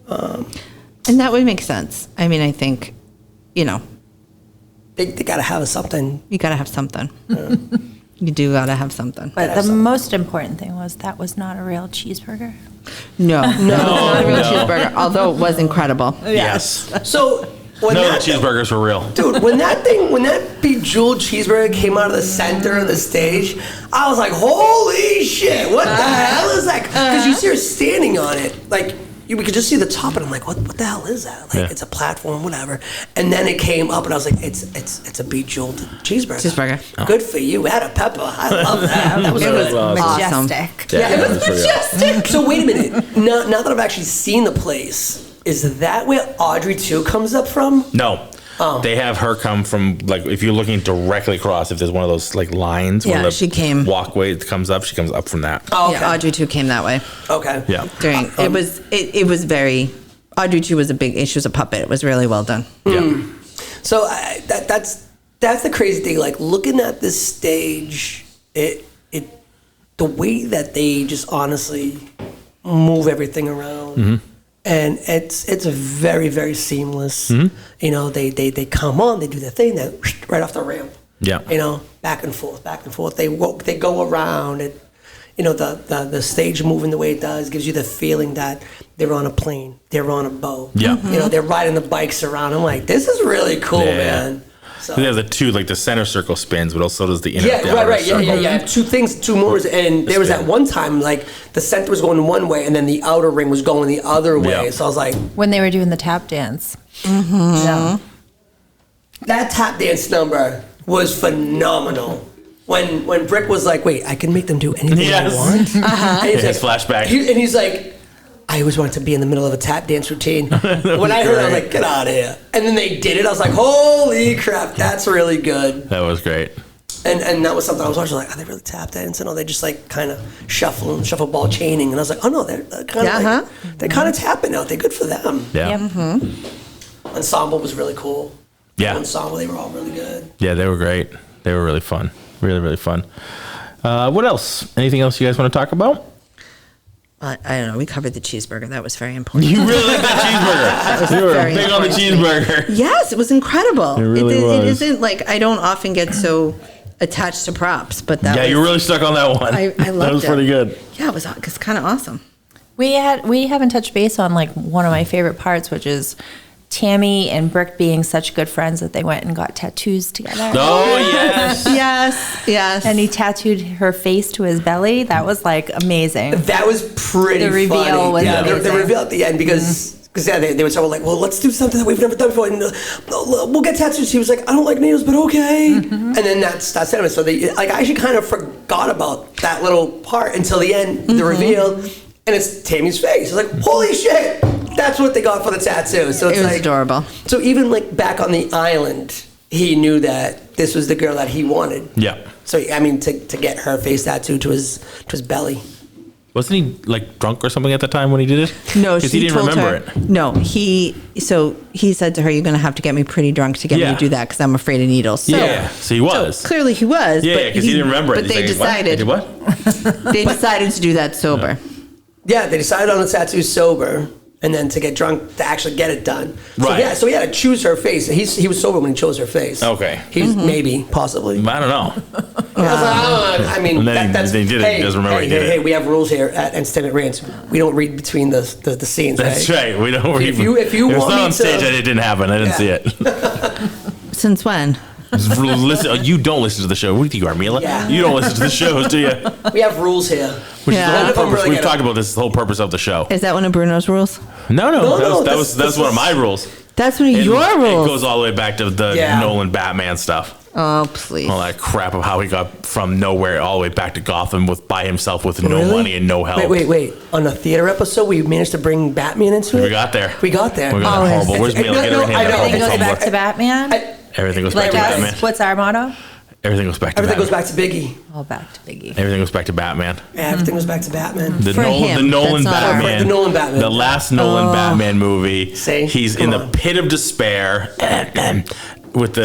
And that would make sense. I mean, I think, you know, They gotta have something. you got to have something. You do got to have something. Might have The something. most important thing was that was not a real cheeseburger. No, not a real no. cheeseburger, although it was incredible. Yes. So when No, the that cheeseburgers were real. dude, when that bejeweled cheeseburger came out of the center of the stage, I was like, holy shit, what the hell is that? Because you see her standing on it, like, we could just see the top, and I'm like, what the hell is that? Like, Yeah. it's a platform, whatever. And then it came up, and I was like, it's a bejeweled cheeseburger. Cheeseburger. Good for you. Add a pepper. I love that. That was It was good. awesome. Majestic. Yeah, it was pretty awesome. majestic. So wait a minute. Now that I've actually seen the place, is that where Audrey 2 comes up from? No. Oh. They have her come from, like, if you're looking directly across, if there's one of those, like, lines Yeah, where the she came. walkway comes up, she comes up from that. Oh, okay. Yeah, Audrey 2 came that way. Okay. Yeah. During it was very. Audrey 2 was a big. She was a puppet. It was really well done. Yeah. So that's the crazy thing. Like looking at this stage, the way that they just honestly move everything around, and it's very very seamless. You know, they come on, they do their thing, then right off the ramp. Yeah. You know, back and forth, back and forth. They go around it. You know, the stage moving the way it does gives you the feeling that they're on a plane, they're on a boat. Yeah. You know, they're riding the bikes around. I'm like, this is really cool, Yeah. man. So, They have the two, like the center circle spins, but also does the inner yeah, the outer right. Yeah. circle. Two moves. And there was that one time, like, the center was going one way and then the outer ring was going the other way. Yeah. So I was like, When they were doing the tap dance. that tap dance number was phenomenal. When Brick was like, wait, I can make them do anything Yes. I want? And he's His flashback. He's like, I always wanted to be in the middle of a tap dance routine. When I heard it, I was like, get out of here. And then they did it. I was like, holy crap, that's really good. That was great. And that was something I was watching, like, are they really tap dancing? Or are they just like kind of shuffle chaining? And I was like, oh no, they're kind of they're kind of tapping out. They're good for them. Yeah. Ensemble was really cool. Yeah. Ensemble, they were all really good. Yeah, they were great. They were really fun. Really, really fun. What else? Anything else you guys want to talk about? I don't know. We covered the cheeseburger. That was very important. You really like that cheeseburger. You were very big on the important to me. cheeseburger. Yes, it was incredible. It really It was. isn't like I don't often get so attached to props, but that Yeah, was, you really stuck on that one. I loved That was it. pretty good. Yeah, it was kind of awesome. We haven't touched base on like one of my favorite parts, which is Tammy and Brick being such good friends that they went and got tattoos together. Oh, yes. Yes. And he tattooed her face to his belly. That was like amazing. That was pretty The reveal funny. was yeah, the amazing. reveal at the end because they were like, well, let's do something that we've never done before. And, we'll get tattoos. He was like, I don't like needles, but okay. And then that's it. So they like I actually kind of forgot about that little part until the end, the reveal, and it's Tammy's face. It's like, holy shit, that's what they got for the tattoo. So it's It was like adorable. So even like back on the island, he knew that this was the girl that he wanted. Yeah. So I mean, to get her face tattooed to his belly. Wasn't he like drunk or something at the time when he did it? No, because he she didn't told remember her. it. No, he said to her, "You're going to have to get me pretty drunk to get me Yeah. to do that because I'm afraid of needles." So, Yeah, so he was. So clearly he was. Yeah, but because he didn't remember it. But they He's like, decided. What? I did what? They decided to do that sober. Yeah, they decided on the tattoo sober, and then to get drunk to actually get it done. So, Right. yeah, so he had to choose her face. He was sober when he chose her face. Okay. He's maybe, possibly. I don't know. I mean, And then that's they did it. He doesn't remember he did it. Hey, we have rules here at Entertainment Rants. We don't read between the scenes. That's right? right. We don't read. If you It was want not me on stage. to- It didn't happen. I didn't see it. Since when? Listen, you don't listen to the show. What do you think, Armila? Yeah. You don't listen to the shows, do you? We have rules here. Which Yeah. is the None whole of them purpose. really We've get talked it. about this. The whole purpose of the show. Is that one of Bruno's rules? No, No, that this was one of my is- rules. That's one of It- your It rules. goes all the way back to the Yeah. Nolan Batman stuff. Oh, please. All that crap of how he got from nowhere all the way back to Gotham by himself with no Really? money and no help. Wait. On a theater episode, we managed to bring Batman into it? We got there. We got there. We got Oh, horrible. Where's it's- Mila? no, Get no, her hand I up. know. Purple Everything goes Tumblr. back to Batman. Everything goes back Like to us. Batman. What's our motto? Everything goes back to Everything Batman. goes back to Biggie. All back to Biggie. Everything goes back to Batman. Yeah, everything goes back to Batman. The For him, Nolan that's not our- Batman. The Nolan Batman. The last Nolan Batman movie. See? He's Come in the on. pit of despair. with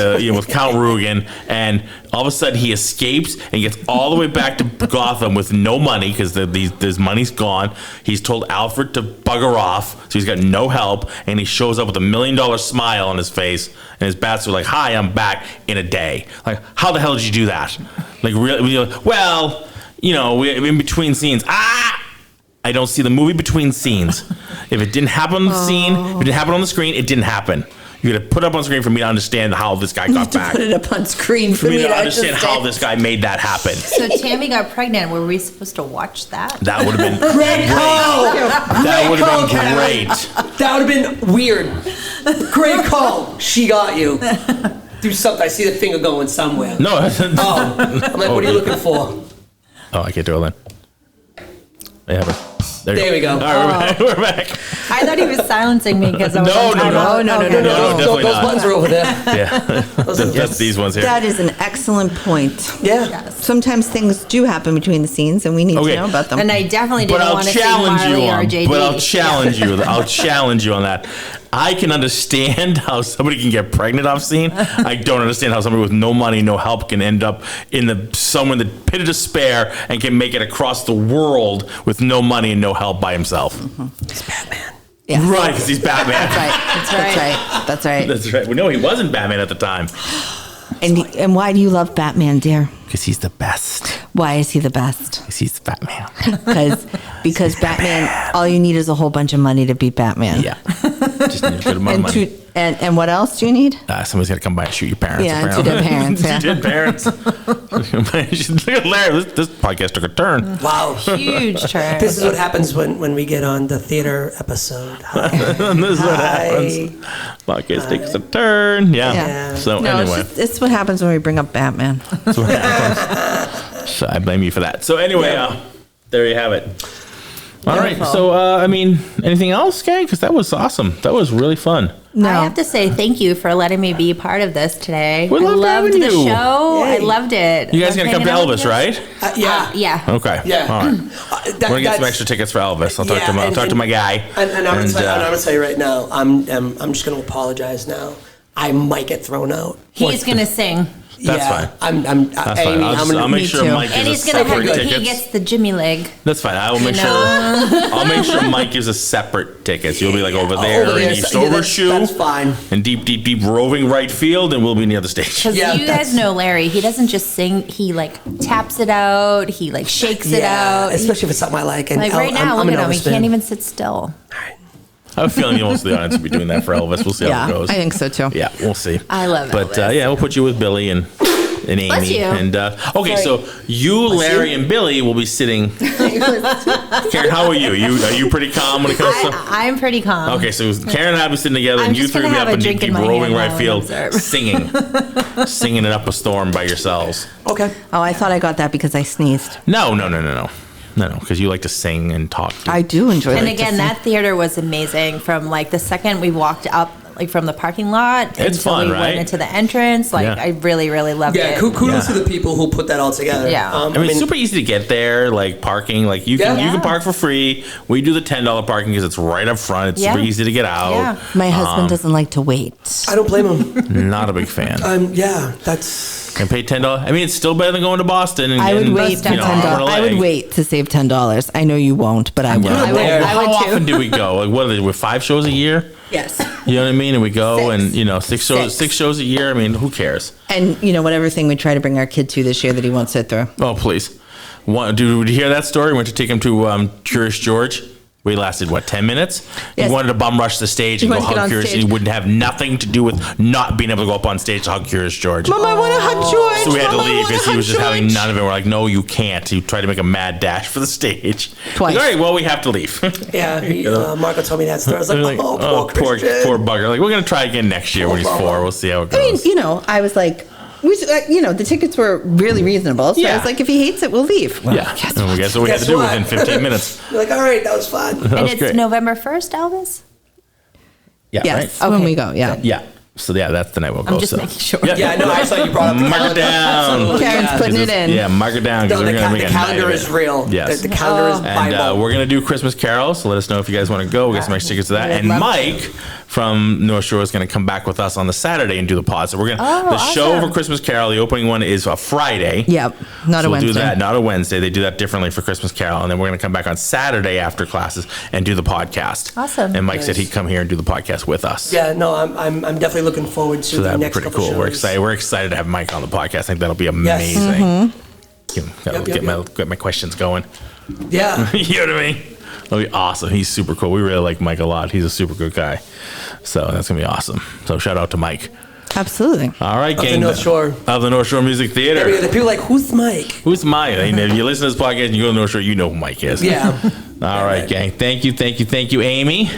Count Rugen, and all of a sudden he escapes and gets all the way back to Gotham with no money because his money's gone. He's told Alfred to bugger off, so he's got no help, and he shows up with $1 million smile on his face, and his bats are like, "Hi, I'm back in a day." Like, how the hell did you do that? Like, really? Well, in between scenes. I don't see the movie between scenes. If it didn't happen on the scene, if it didn't happen on the screen, it didn't happen. You got to put up on screen for me to understand how this guy got back. Put it up on screen for me to understand how this guy made that happen. So Tammy got pregnant. Were we supposed to watch that? That would have been Great call. That would have been great. That would have been weird. Great call. She got you. Do something. I see the finger going somewhere. No. Oh, I'm like, what are you looking for? Oh, I can't do it then. They have it. There we go. All right, we're back. I thought he was silencing me because I was No, Those buttons are over there. Yeah, that's these ones here. That is an excellent point. Yeah. Yes. Sometimes things do happen between the scenes, and we need to know about them. And I definitely But didn't I'll want to see challenge you Marley or on. JD. But I'll challenge you. I'll challenge you on that. I can understand how somebody can get pregnant off scene. I don't understand how somebody with no money, no help can end up in the pit of despair and can make it across the world with no money and no help by himself. He's Batman. Yes. Right, because he's Batman. That's right. That's right. Well, no, he wasn't Batman at the time. And why do you love Batman, dear? Because he's the best. Why is he the best? Because he's the Batman. Because Batman, all you need is a whole bunch of money to beat Batman. Yeah. Just need a good amount of money. And what else do you need? Somebody's got to come by and shoot your parents. Yeah, apparently. two dead parents. Yeah. Two dead parents. Look at Larry. This podcast took a turn. Wow. Huge turn. This is what happens when we get on the theater episode. Hi. This is what happens. Podcast takes a turn. Yeah. So No, anyway. it's what happens when we bring up Batman. That's what happens. So I blame you for that. So anyway, there you have it. All right. So, anything else, gang? Because that was awesome. That was really fun. No. I have to say thank you for letting me be part of this today. We loved I loved having the you. show. Yay. I loved it. You guys Love going to come to hanging out Elvis, with right? Yeah. Yeah. Okay. Yeah. All right. That- We're going to get some that's- extra tickets for Elvis. I'll talk Yeah, to my, and- talk to my guy. And I'm gonna tell you right now, I'm just gonna apologize now. I might get thrown out. He's going to sing. That's fine. I'm That's Amy, fine. I'll make me sure too. Mike And gives he's us going to separate have, tickets. he gets the Jimmy leg. That's fine. I will make sure. I'll make sure Mike gives us separate tickets. You'll be like over there Over there, in East so- yeah, Overshoe. that's fine. And deep roving right field, and we'll be near the stage. Because Yeah, you that's- guys know Larry, he doesn't just sing, he like taps it out, he like shakes it out. especially if it's something I like. And Like right now, I'm look an at him, he Elvis fan. can't even sit still. I have a feeling most of the audience will be doing that for Elvis. We'll see how it goes. I think so too. Yeah, we'll see. I love But Elvis. we'll put you with Billy and Amy. Bless you. And okay, so you, Larry, and Billy will be sitting. Karen, how are you? Are you pretty calm when it comes to? I'm pretty calm. Okay, so Karen and I will be sitting together, I'm and you just three will gonna be have up a in drink deep in my roving hand right while I field, observe. singing it up a storm by yourselves. Okay. Oh, I thought I got that because I sneezed. No, because you like to sing and talk. I do enjoy And like to again, sing. that theater was amazing. From like the second we walked up, like from the parking lot, It's until fun, we right? went into the entrance. Like Yeah. I really, really loved Yeah, it. kudos to the people who put that all together. Yeah. I mean, it's super easy to get there, like parking. Like you can Yeah. you can park for free. We do the $10 parking because it's right up front. It's super Yeah. easy to get out. Yeah. My husband doesn't like to wait. I don't blame them. Not a big fan. That's. And pay $10. I mean, it's still better than going to Boston. And I would getting, wait for you know, arm and a $10. I would leg. wait to save $10. I know you won't, but I will. I would. How I would too. often do we go? Like, what are they? With 5 shows a year? Yes. You know what I mean? And we go, 6. and you know, 6 shows, 6 shows a year. I mean, who cares? And whatever thing we try to bring our kid to this year that he won't sit through. Oh, please. Did you hear that story? We went to take him to Curious George. We lasted, 10 minutes? Yes. He wanted to bum rush the stage and go wanted to get hug on Curious. stage. He wouldn't have nothing to do with not being able to go up on stage to hug Curious George. Mom, I want to hug George. So we had to Mom, I leave wanna because he hug was just having George. none of it. We're like, no, you can't. He tried to make a mad dash for the stage. Twice. Like, all right, well, we have to leave. Yeah, Marco told me that story. I was like, Like, oh, poor Christian. poor bugger. Like, we're going to try again next year when he's 4. We'll see how it I mean, goes. I was like, the tickets were really reasonable. So I Yeah. was like, if he hates it, we'll leave. Well, Yeah. And we guess what we had to Guess do what? within 15 minutes. You're like, all right, that was fun. That And was it's great. November 1st, Elvis? Yeah, Yes, right? when Okay. we go, yeah. Yeah. So yeah, that's the night we'll go. I'm just so. making sure. Yeah, I know. I saw you brought up the Mark it calendar. down. Absolutely, Karen's yeah. putting it in. Yeah, mark it down. 'Cause No, we're the, gonna make a night calendar of is it. real. Yes. The calendar is And Bible. we're going to do Christmas carols, so let us know if you guys want to go. We'll get some extra tickets to that. I'd And love Mike from North Shore is going to come back with us on the Saturday and do the pod. So we're going to, the show awesome. for Christmas Carol, the opening one is a Friday. Yep, not So a we'll do Wednesday. that, not a Wednesday. They do that differently for Christmas Carol. And then we're going to come back on Saturday after classes and do the podcast. Awesome. And Mike said he'd come here and do the podcast with us. Yeah, no, I'm definitely looking forward to So the that'd be next pretty couple cool. shows. We're excited to have Mike on the podcast. I think that'll be amazing. Yep, Get my questions going. Yeah. You know what I mean? That'll be awesome. He's super cool. We really like Mike a lot. He's a super good guy. So that's gonna be awesome. So shout out to Mike. Absolutely. All right, the gang. North Shore. Of the North Shore Music Theater. The people are like, who's Mike? Who's Mike? And if you listen to this podcast and you go to North Shore, you know who Mike is. Yeah. All right, gang. Thank you, Amy.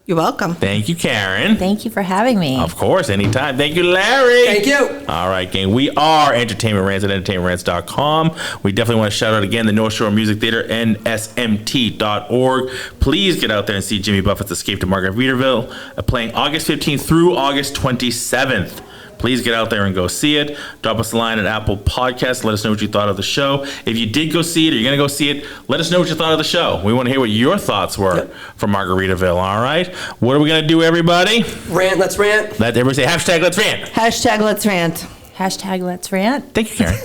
You're welcome. Thank you, Karen. Thank you for having me. Of course, anytime. Thank you, Larry. Thank you. All right, gang. We are Entertainment Rants at entertainmentrants.com. We definitely want to shout out again the North Shore Music Theater, nsmt.org. Please get out there and see Jimmy Buffett's Escape to Margaritaville, playing August 15th through August 27th. Please get out there and go see it. Drop us a line at Apple Podcasts. Let us know what you thought of the show. If you did go see it or you're going to go see it, let us know what you thought of the show. We want to hear what your thoughts were for Margaritaville, all right? What are we going to do, everybody? Rant, let's rant. Let everybody say hashtag let's rant. Hashtag let's rant. Hashtag let's rant. Thank you, Karen.